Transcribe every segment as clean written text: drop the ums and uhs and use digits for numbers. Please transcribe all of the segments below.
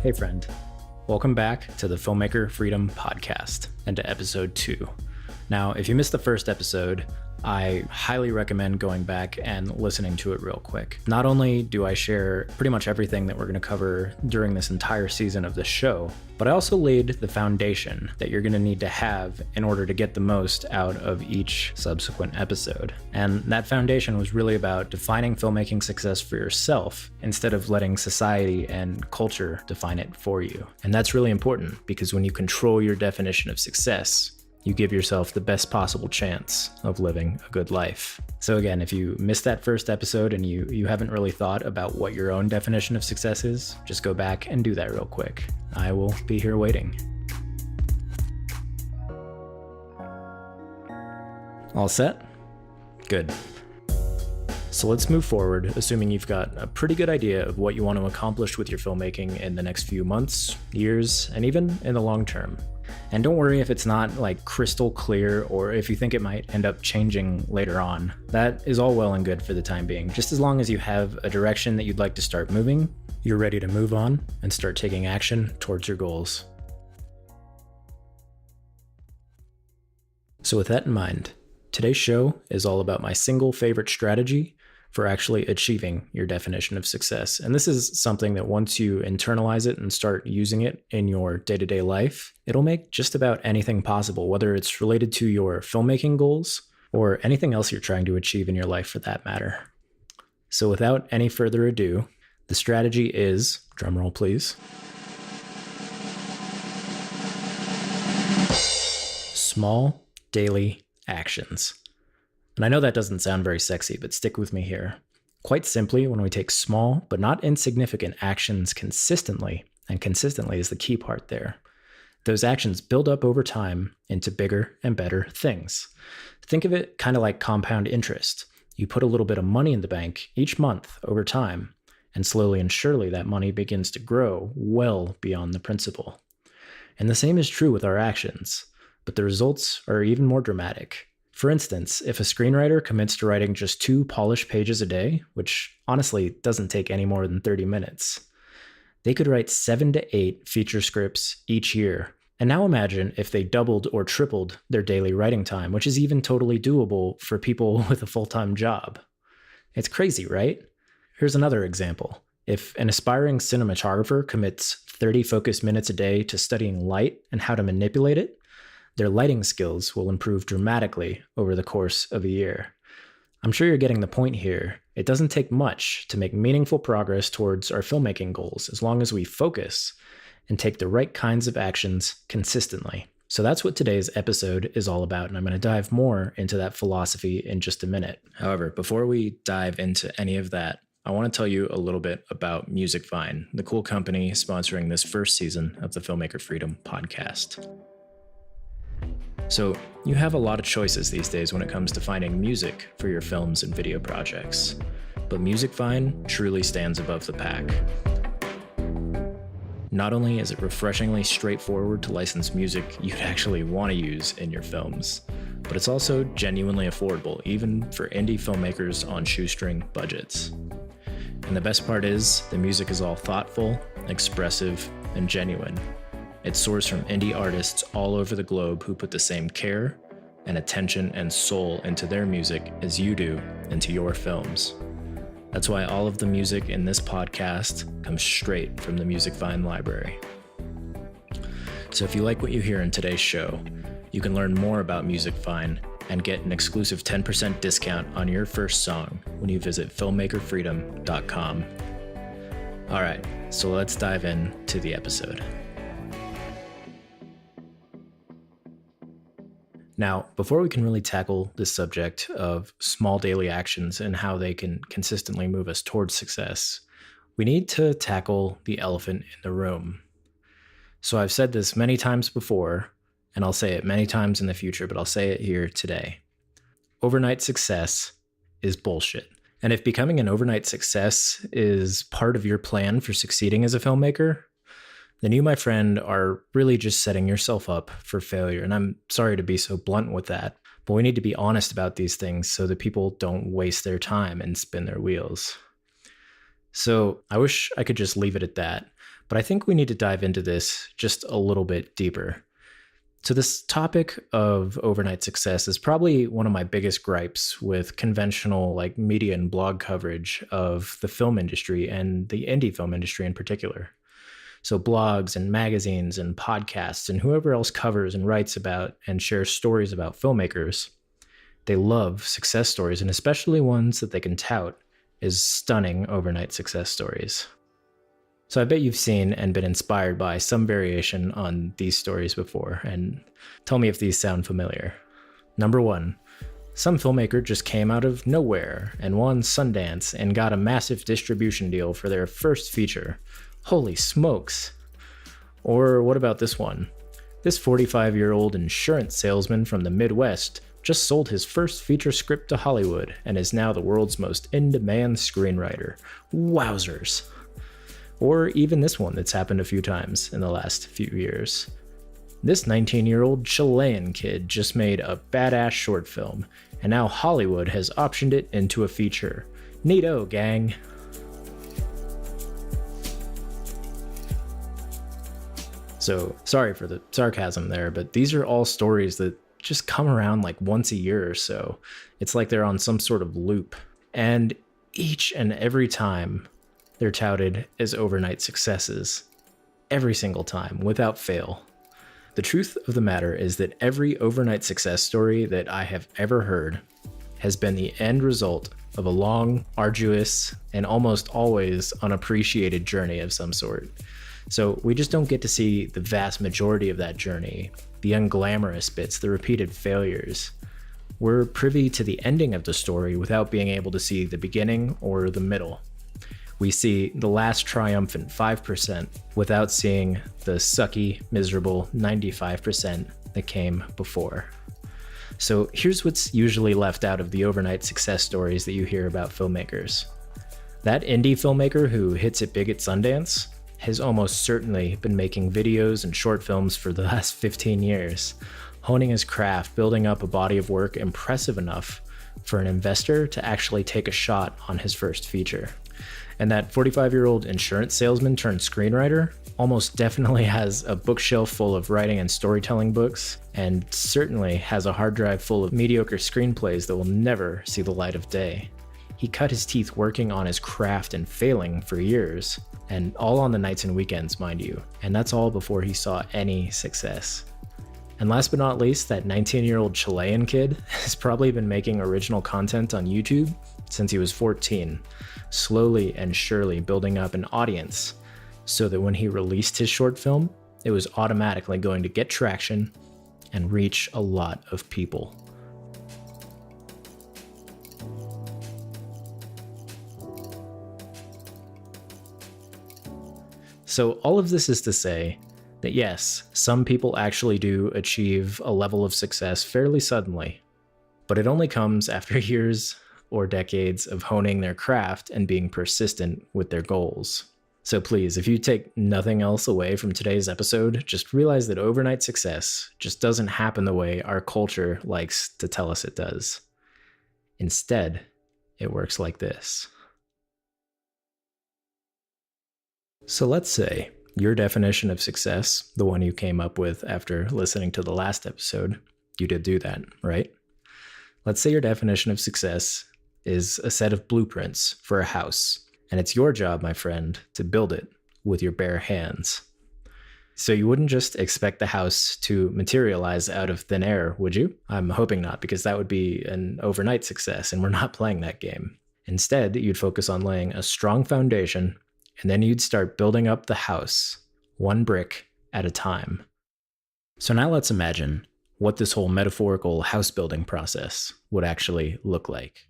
Hey friend, welcome back to the Filmmaker Freedom Podcast and to episode 2. Now, if you missed the first episode, I highly recommend going back and listening to it real quick. Not only do I share pretty much everything that we're going to cover during this entire season of this show, but I also laid the foundation that you're going to need to have in order to get the most out of each subsequent episode. And that foundation was really about defining filmmaking success for yourself instead of letting society and culture define it for you. And that's really important because when you control your definition of success, you give yourself the best possible chance of living a good life. So again, if you missed that first episode and you haven't really thought about what your own definition of success is, just go back and do that real quick. I will be here waiting. All set? Good. So let's move forward, assuming you've got a pretty good idea of what you want to accomplish with your filmmaking in the next few months, years, and even in the long term. And don't worry if it's not like crystal clear or if you think it might end up changing later on. That is all well and good for the time being. Just as long as you have a direction that you'd like to start moving, you're ready to move on and start taking action towards your goals. So with that in mind, today's show is all about my single favorite strategy for actually achieving your definition of success. And this is something that once you internalize it and start using it in your day-to-day life, it'll make just about anything possible, whether it's related to your filmmaking goals or anything else you're trying to achieve in your life for that matter. So without any further ado, the strategy is, drumroll please, small daily actions. And I know that doesn't sound very sexy, but stick with me here. Quite simply, when we take small but not insignificant actions consistently, and consistently is the key part there, those actions build up over time into bigger and better things. Think of it kind of like compound interest. You put a little bit of money in the bank each month over time, and slowly and surely that money begins to grow well beyond the principal. And the same is true with our actions, but the results are even more dramatic. For instance, if a screenwriter commits to writing just 2 polished pages a day, which honestly doesn't take any more than 30 minutes, they could write 7 to 8 feature scripts each year. And now imagine if they doubled or tripled their daily writing time, which is even totally doable for people with a full-time job. It's crazy, right? Here's another example. If an aspiring cinematographer commits 30 focused minutes a day to studying light and how to manipulate it, their lighting skills will improve dramatically over the course of a year. I'm sure you're getting the point here. It doesn't take much to make meaningful progress towards our filmmaking goals as long as we focus and take the right kinds of actions consistently. So that's what today's episode is all about, and I'm going to dive more into that philosophy in just a minute. However, before we dive into any of that, I want to tell you a little bit about Musicvine, the cool company sponsoring this first season of the Filmmaker Freedom Podcast. So you have a lot of choices these days when it comes to finding music for your films and video projects, but Musicvine truly stands above the pack. Not only is it refreshingly straightforward to license music you'd actually want to use in your films, but it's also genuinely affordable, even for indie filmmakers on shoestring budgets. And the best part is, the music is all thoughtful, expressive, and genuine. It's sourced from indie artists all over the globe who put the same care and attention and soul into their music as you do into your films. That's why all of the music in this podcast comes straight from the Musicvine library. So if you like what you hear in today's show, you can learn more about Musicvine and get an exclusive 10% discount on your first song when you visit filmmakerfreedom.com. All right, so let's dive into the episode. Now, before we can really tackle this subject of small daily actions and how they can consistently move us towards success, we need to tackle the elephant in the room. So I've said this many times before, and I'll say it many times in the future, but I'll say it here today. Overnight success is bullshit. And if becoming an overnight success is part of your plan for succeeding as a filmmaker, then you, my friend, are really just setting yourself up for failure. And I'm sorry to be so blunt with that, but we need to be honest about these things so that people don't waste their time and spin their wheels. So I wish I could just leave it at that, But I think we need to dive into this just a little bit deeper. So this topic of overnight success is probably one of my biggest gripes with conventional media and blog coverage of the film industry and the indie film industry in particular. So blogs and magazines and podcasts and whoever else covers and writes about and shares stories about filmmakers, they love success stories, and especially ones that they can tout as stunning overnight success stories. So I bet you've seen and been inspired by some variation on these stories before, and tell me if these sound familiar. Number 1, some filmmaker just came out of nowhere and won Sundance and got a massive distribution deal for their first feature. Holy smokes. Or what about this one? This 45-year-old insurance salesman from the Midwest just sold his first feature script to Hollywood and is now the world's most in-demand screenwriter. Wowzers. Or even this one that's happened a few times in the last few years. This 19-year-old Chilean kid just made a badass short film, and now Hollywood has optioned it into a feature. Neato, gang. So, sorry for the sarcasm there, but these are all stories that just come around once a year or so. It's like they're on some sort of loop. And each and every time, they're touted as overnight successes. Every single time, without fail. The truth of the matter is that every overnight success story that I have ever heard has been the end result of a long, arduous, and almost always unappreciated journey of some sort. So we just don't get to see the vast majority of that journey, the unglamorous bits, the repeated failures. We're privy to the ending of the story without being able to see the beginning or the middle. We see the last triumphant 5% without seeing the sucky, miserable 95% that came before. So here's what's usually left out of the overnight success stories that you hear about filmmakers. That indie filmmaker who hits it big at Sundance has almost certainly been making videos and short films for the last 15 years, honing his craft, building up a body of work impressive enough for an investor to actually take a shot on his first feature. And that 45-year-old insurance salesman turned screenwriter almost definitely has a bookshelf full of writing and storytelling books, and certainly has a hard drive full of mediocre screenplays that will never see the light of day. He cut his teeth working on his craft and failing for years, and all on the nights and weekends, mind you, and that's all before he saw any success. And last but not least, that 19-year-old Chilean kid has probably been making original content on YouTube since he was 14, slowly and surely building up an audience so that when he released his short film, it was automatically going to get traction and reach a lot of people. So all of this is to say that yes, some people actually do achieve a level of success fairly suddenly, but it only comes after years or decades of honing their craft and being persistent with their goals. So please, if you take nothing else away from today's episode, just realize that overnight success just doesn't happen the way our culture likes to tell us it does. Instead, it works like this. So let's say your definition of success, the one you came up with after listening to the last episode, you did do that, right? Let's say your definition of success is a set of blueprints for a house, and it's your job, my friend, to build it with your bare hands. So you wouldn't just expect the house to materialize out of thin air, would you? I'm hoping not, because that would be an overnight success, and we're not playing that game. Instead, you'd focus on laying a strong foundation, and then you'd start building up the house, one brick at a time. So now let's imagine what this whole metaphorical house building process would actually look like.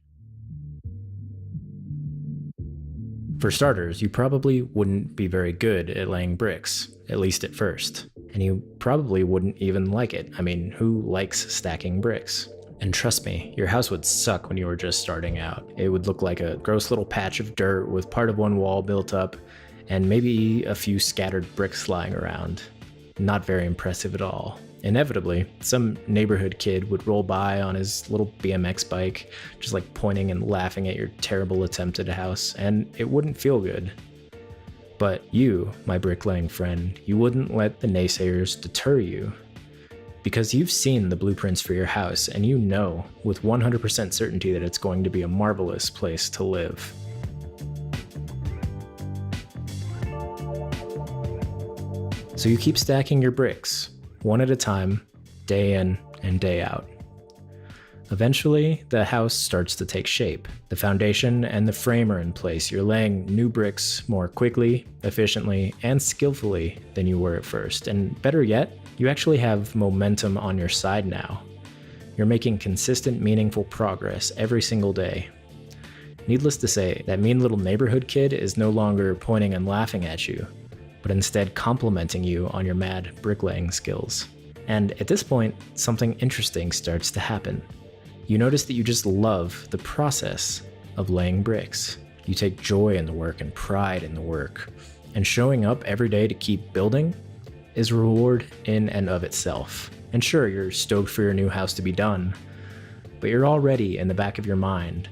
For starters, you probably wouldn't be very good at laying bricks, at least at first. And you probably wouldn't even like it. I mean, who likes stacking bricks? And trust me, your house would suck when you were just starting out. It would look like a gross little patch of dirt with part of one wall built up and maybe a few scattered bricks lying around. Not very impressive at all. Inevitably, some neighborhood kid would roll by on his little BMX bike, just pointing and laughing at your terrible attempt at a house, and it wouldn't feel good. But you, my bricklaying friend, you wouldn't let the naysayers deter you. Because you've seen the blueprints for your house and you know with 100% certainty that it's going to be a marvelous place to live. So you keep stacking your bricks, one at a time, day in and day out. Eventually, the house starts to take shape. The foundation and the frame are in place. You're laying new bricks more quickly, efficiently, and skillfully than you were at first. And better yet, you actually have momentum on your side now. You're making consistent, meaningful progress every single day. Needless to say, that mean little neighborhood kid is no longer pointing and laughing at you, but instead complimenting you on your mad bricklaying skills. And at this point, something interesting starts to happen. You notice that you just love the process of laying bricks. You take joy in the work and pride in the work. And showing up every day to keep building is a reward in and of itself. And sure, you're stoked for your new house to be done, but you're already in the back of your mind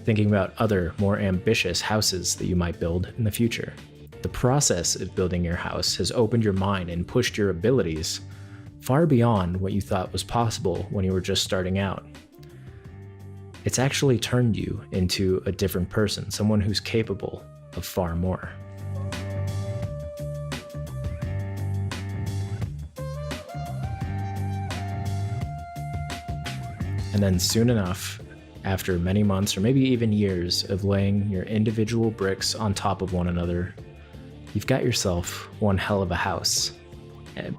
thinking about other, more ambitious houses that you might build in the future. The process of building your house has opened your mind and pushed your abilities far beyond what you thought was possible when you were just starting out. It's actually turned you into a different person, someone who's capable of far more. And then soon enough, after many months or maybe even years of laying your individual bricks on top of one another, you've got yourself one hell of a house.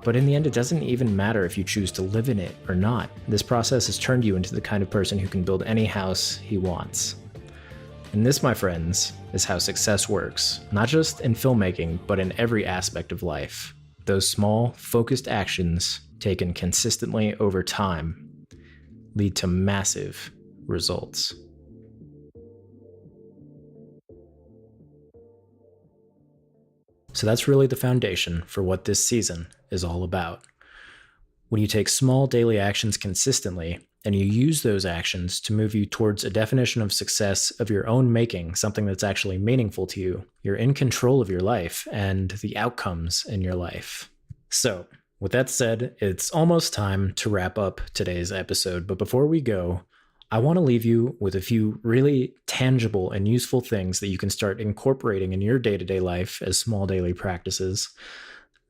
But in the end, it doesn't even matter if you choose to live in it or not. This process has turned you into the kind of person who can build any house he wants. And this, my friends, is how success works, not just in filmmaking, but in every aspect of life. Those small, focused actions taken consistently over time lead to massive results. So that's really the foundation for what this season is all about. When you take small daily actions consistently and you use those actions to move you towards a definition of success of your own making, something that's actually meaningful to you, you're in control of your life and the outcomes in your life. So, with that said, it's almost time to wrap up today's episode, but before we go, I want to leave you with a few really tangible and useful things that you can start incorporating in your day-to-day life as small daily practices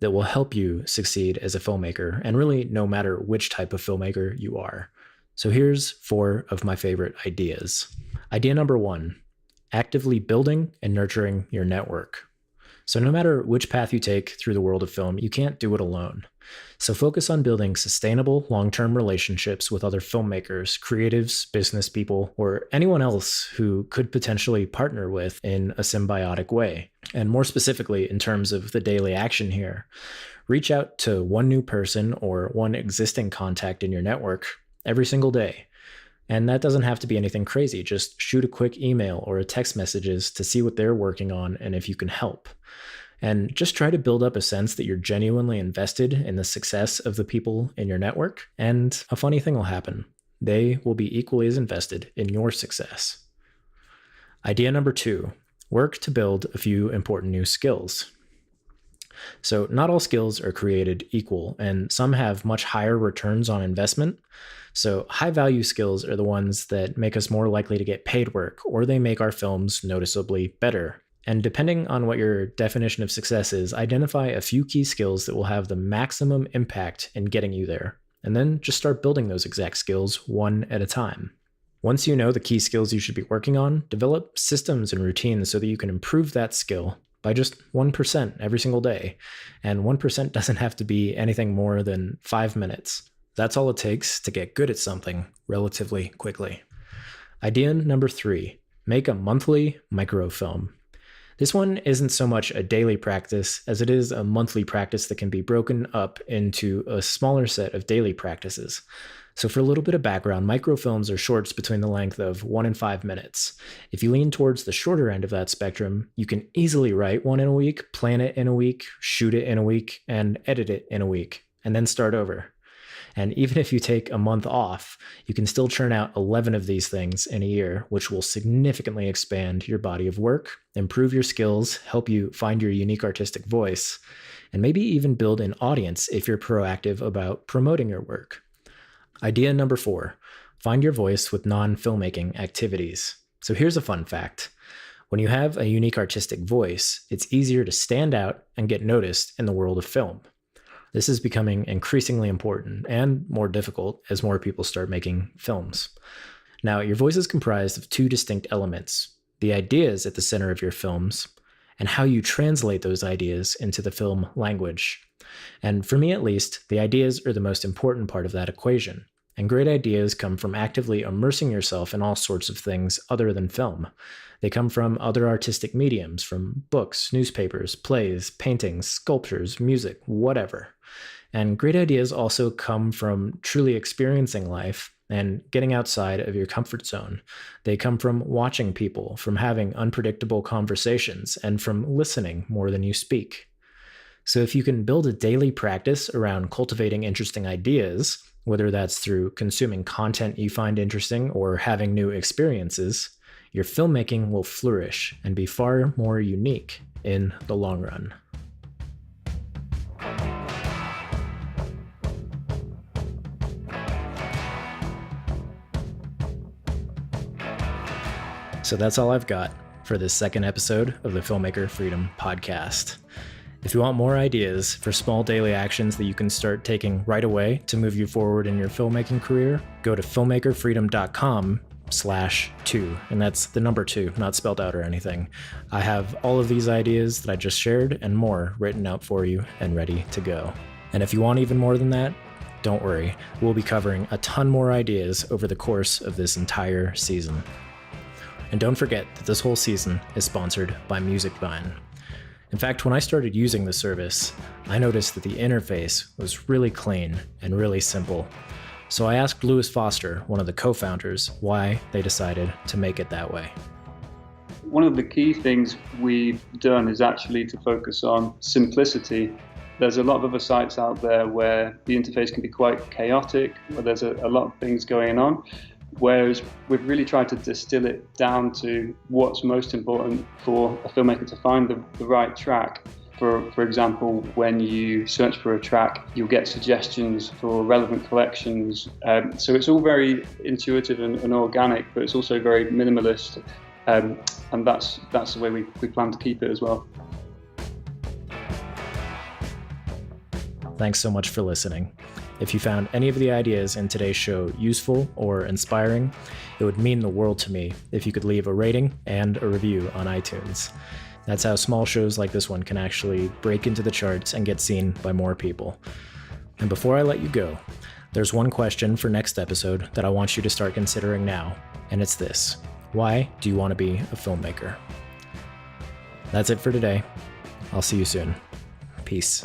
that will help you succeed as a filmmaker, and really no matter which type of filmmaker you are. So here's 4 of my favorite ideas. Idea number 1, actively building and nurturing your network. So no matter which path you take through the world of film, you can't do it alone. So focus on building sustainable, long-term relationships with other filmmakers, creatives, business people, or anyone else who could potentially partner with in a symbiotic way. And more specifically, in terms of the daily action here, reach out to one new person or one existing contact in your network every single day. And that doesn't have to be anything crazy. Just shoot a quick email or a text messages to see what they're working on and if you can help. And just try to build up a sense that you're genuinely invested in the success of the people in your network. And a funny thing will happen. They will be equally as invested in your success. Idea number 2, work to build a few important new skills. So not all skills are created equal, and some have much higher returns on investment. So high value skills are the ones that make us more likely to get paid work, or they make our films noticeably better. And depending on what your definition of success is, identify a few key skills that will have the maximum impact in getting you there. And then just start building those exact skills one at a time. Once you know the key skills you should be working on, develop systems and routines so that you can improve that skill by just 1% every single day. And 1% doesn't have to be anything more than 5 minutes. That's all it takes to get good at something relatively quickly. Idea number 3, make a monthly microfilm. This one isn't so much a daily practice as it is a monthly practice that can be broken up into a smaller set of daily practices. So for a little bit of background, microfilms are shorts between the length of 1 and 5 minutes. If you lean towards the shorter end of that spectrum, you can easily write one in a week, plan it in a week, shoot it in a week, and edit it in a week, and then start over. And even if you take a month off, you can still churn out 11 of these things in a year, which will significantly expand your body of work, improve your skills, help you find your unique artistic voice, and maybe even build an audience if you're proactive about promoting your work. Idea number 4, find your voice with non-filmmaking activities. So here's a fun fact. When you have a unique artistic voice, it's easier to stand out and get noticed in the world of film. This is becoming increasingly important and more difficult as more people start making films. Now, your voice is comprised of 2 distinct elements: the ideas at the center of your films and how you translate those ideas into the film language. And for me at least, the ideas are the most important part of that equation. And great ideas come from actively immersing yourself in all sorts of things other than film. They come from other artistic mediums, from books, newspapers, plays, paintings, sculptures, music, whatever. And great ideas also come from truly experiencing life and getting outside of your comfort zone. They come from watching people, from having unpredictable conversations, and from listening more than you speak. So if you can build a daily practice around cultivating interesting ideas, whether that's through consuming content you find interesting or having new experiences, your filmmaking will flourish and be far more unique in the long run. So that's all I've got for this second episode of the Filmmaker Freedom Podcast. If you want more ideas for small daily actions that you can start taking right away to move you forward in your filmmaking career, go to filmmakerfreedom.com/2, and that's the number 2, not spelled out or anything. I have all of these ideas that I just shared and more written out for you and ready to go. And if you want even more than that, don't worry, we'll be covering a ton more ideas over the course of this entire season. And don't forget that this whole season is sponsored by MusicVine. In fact, when I started using the service, I noticed that the interface was really clean and really simple. So I asked Lewis Foster, one of the co-founders, why they decided to make it that way. One of the key things we've done is actually to focus on simplicity. There's a lot of other sites out there where the interface can be quite chaotic, where there's a lot of things going on. Whereas we've really tried to distill it down to what's most important for a filmmaker to find the right track. For example, when you search for a track, you'll get suggestions for relevant collections. So it's all very intuitive and organic, but it's also very minimalist. And that's the way we plan to keep it as well. Thanks so much for listening. If you found any of the ideas in today's show useful or inspiring, it would mean the world to me if you could leave a rating and a review on iTunes. That's how small shows like this one can actually break into the charts and get seen by more people. And before I let you go, there's one question for next episode that I want you to start considering now, and it's this: why do you want to be a filmmaker? That's it for today. I'll see you soon. Peace.